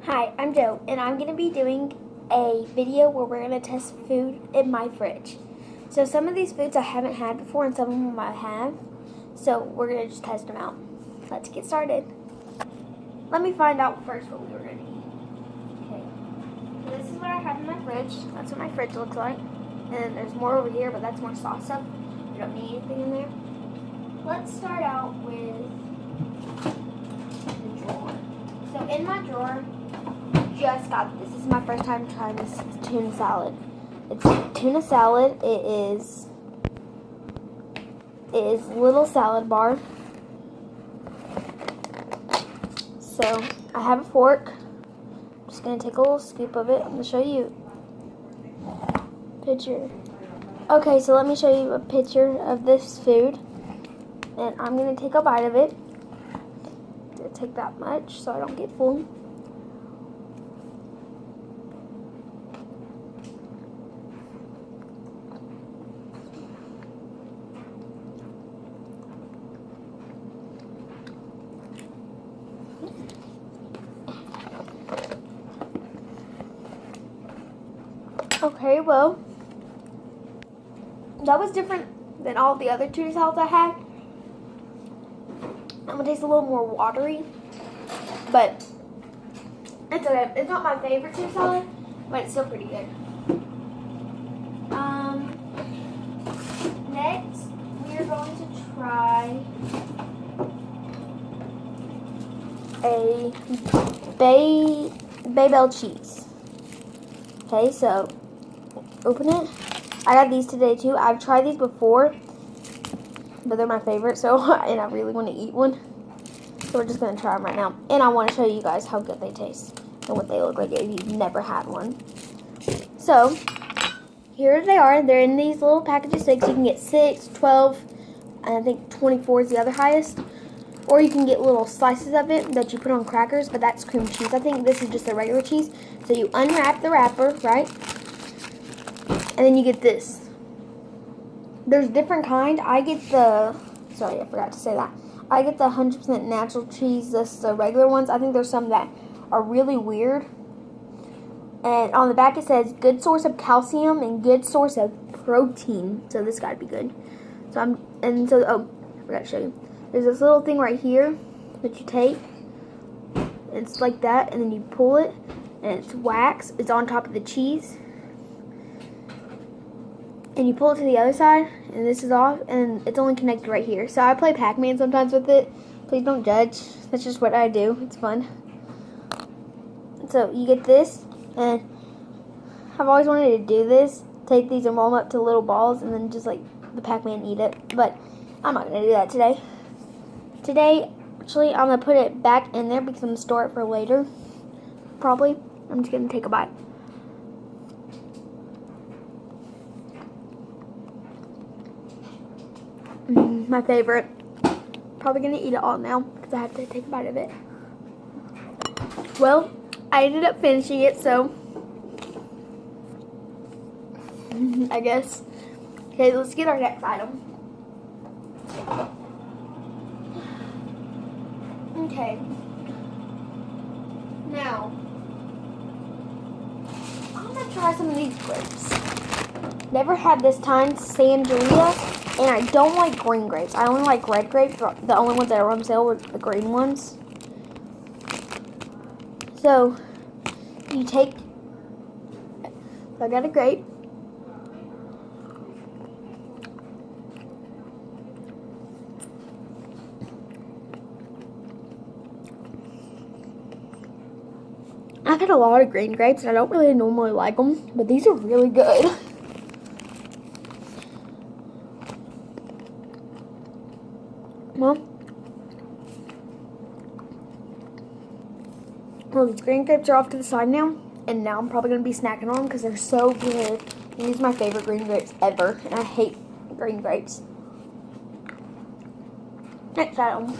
Hi, I'm Joe, and I'm going to be doing a video where we're going to test food in my fridge. So some of these foods I haven't had before and some of them I have. So we're going to just test them out. Let's get started. Let me find out first what we were going to eat. Okay, so this is what I have in my fridge. That's what my fridge looks like. And there's more over here, but that's more sauce stuff. We don't need anything in there. Let's start out with the drawer. So in my drawer, just got this. This is my first time trying this tuna salad. It's tuna salad. It is little salad bar. So I have a fork. I'm just gonna take a little scoop of it. I'm gonna show you a picture. Okay, so let me show you a picture of this food, and I'm gonna take a bite of it. I'm gonna take that much so I don't get full. Okay, well, that was different than all the other tuna salads I had. I'm gonna taste a little more watery, but it's okay. It's not my favorite tuna salad, but it's still pretty good. Next, we are going to try a Babel cheese. Okay, so open it. I got these today too. I've tried these before, but they're my favorite, so and I really want to eat one. So we're just going to try them right now. And I want to show you guys how good they taste and what they look like if you've never had one. So here they are. They're in these little packages of 6. You can get 6, 12, and I think 24 is the other highest. Or you can get little slices of it that you put on crackers, but that's cream cheese. I think this is just the regular cheese. So you unwrap the wrapper, right? And then you get this. There's different kind. I get the, sorry, I forgot to say that. I get the 100% natural cheese. This the regular ones. I think there's some that are really weird. And on the back it says good source of calcium and good source of protein. So this gotta be good. So oh, I forgot to show you. There's this little thing right here that you take. It's like that, and then you pull it, and it's wax. It's on top of the cheese. And you pull it to the other side, and this is off, and it's only connected right here. So I play Pac-Man sometimes with it. Please don't judge. That's just what I do. It's fun. So you get this, and I've always wanted to do this. Take these and roll them up to little balls, and then just like the Pac-Man eat it. But I'm not going to do that today. Today, actually, I'm going to put it back in there because I'm going to store it for later. Probably. I'm just going to take a bite. My favorite. Probably going to eat it all now because I have to take a bite of it. Well, I ended up finishing it, so I guess. Okay, let's get our next item. Okay. Now, I'm going to try some of these grapes. Never had this kind, sangria, and I don't like green grapes. I only like red grapes. The only ones that are on sale were the green ones. So, you take, I got a grape. I've had a lot of green grapes, and I don't really normally like them, but these are really good. Well, these green grapes are off to the side now, and now I'm probably going to be snacking on them because they're so good. These are my favorite green grapes ever, and I hate green grapes. Next item.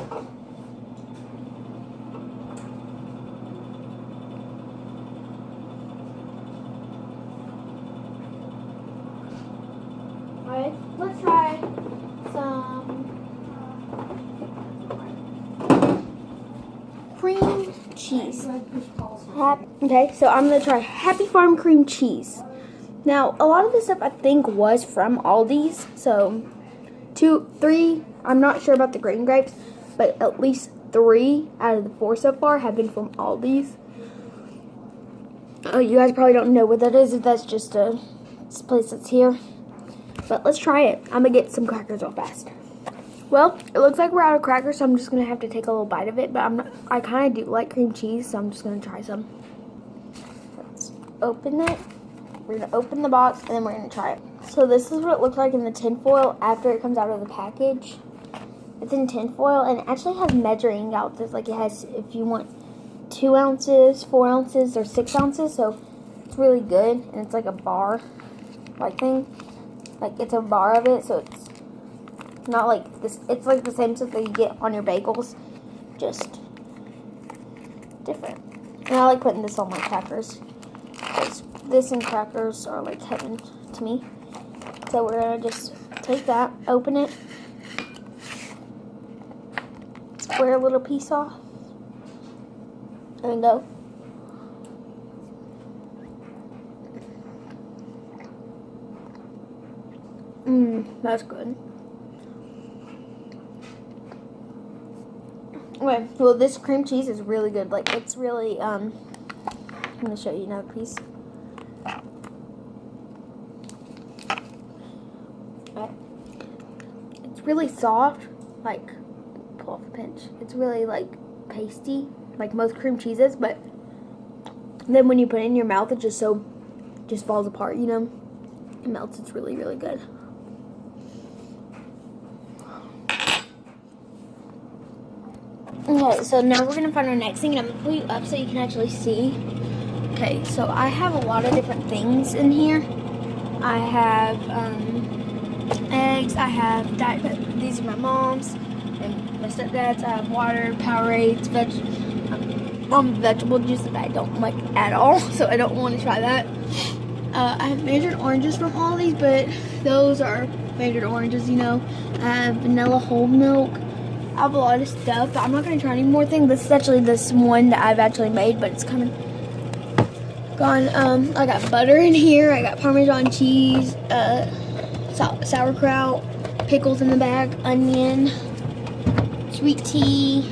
Alright, let's try some cream cheese. Okay, so I'm gonna try Happy Farm cream cheese. Now, a lot of this stuff I think was from Aldi's. So 2, 3, I'm not sure about the green grapes, but at least 3 out of the 4 so far have been from Aldi's. You guys probably don't know what that is if that's just a place that's here. But let's try it. I'm gonna get some crackers real fast. Well, it looks like we're out of crackers, so I'm just gonna have to take a little bite of it. But I kind of do like cream cheese, so I'm just gonna try some. Let's open it. We're gonna open the box and then we're gonna try it. So this is what it looks like in the tin foil after it comes out of the package. It's in tin foil and it actually has measuring ounces. Like it has, if you want 2 ounces, 4 ounces, or 6 ounces. So it's really good, and it's like a bar like thing. Like it's a bar of it, so it's not like this. It's like the same stuff that you get on your bagels, just different. And I like putting this on my crackers. This and crackers are like heaven to me. So we're gonna just take that, open it, square a little piece off, and then go. That's good. Okay, well this cream cheese is really good. Like it's really, I'm gonna show you another piece. It's really soft, like, pull off a pinch. It's really like pasty, like most cream cheeses, but then when you put it in your mouth, it just falls apart, you know? It melts. It's really, really good. Okay, so now we're gonna find our next thing, and I'm gonna pull you up so you can actually see. Okay, so I have a lot of different things in here. I have eggs. I have diet. These are my mom's and my stepdad's. I have water, Powerades, vegetable juice that I don't like at all, so I don't want to try that. I have mandarin oranges from Aldi's, but those are mandarin oranges, you know. I have vanilla whole milk. I have a lot of stuff, but I'm not going to try any more things. This is actually this one that I've actually made, but it's coming gone. I got butter in here. I got Parmesan cheese, sauerkraut, pickles in the bag, onion, sweet tea,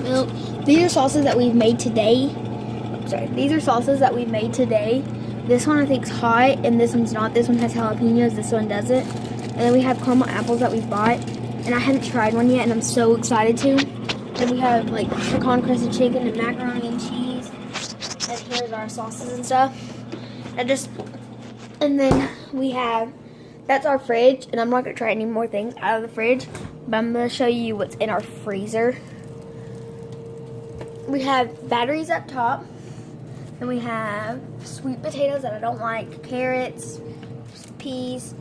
milk. These are sauces that we've made today. These are sauces that we made today. This one I think is hot, and this one's not. This one has jalapenos. This one doesn't. And then we have caramel apples that we bought, and I haven't tried one yet, and I'm so excited to. Then we have like pecan crusted chicken and macaroni and cheese. And here's our sauces and stuff. And then we have, that's our fridge, and I'm not gonna try any more things out of the fridge, but I'm gonna show you what's in our freezer. We have batteries up top. Then we have sweet potatoes that I don't like, carrots, peas,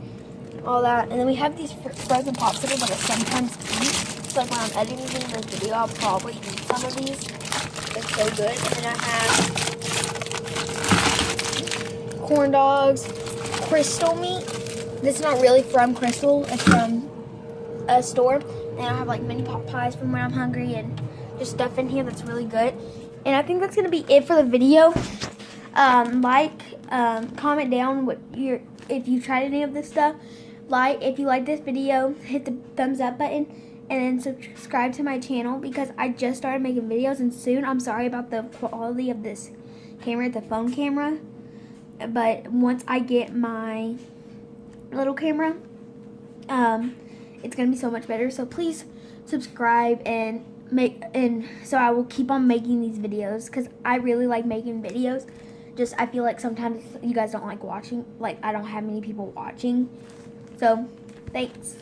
all that. And then we have these frozen popsicles that I sometimes eat. So like when I'm editing this video, I'll probably eat some of these. They're so good. And then I have corn dogs, Crystal meat. This is not really from Crystal. It's from a store. And I have like mini pot pies from when I'm hungry and just stuff in here that's really good. And I think that's going to be it for the video. Comment down if you tried any of this stuff. If you like this video, hit the thumbs up button. And then subscribe to my channel because I just started making videos. And soon, I'm sorry about the quality of this camera, the phone camera. But once I get my little camera, it's going to be so much better. So please subscribe and so I will keep on making these videos because I really like making videos. Just I feel like sometimes you guys don't like watching, like I don't have many people watching. So thanks.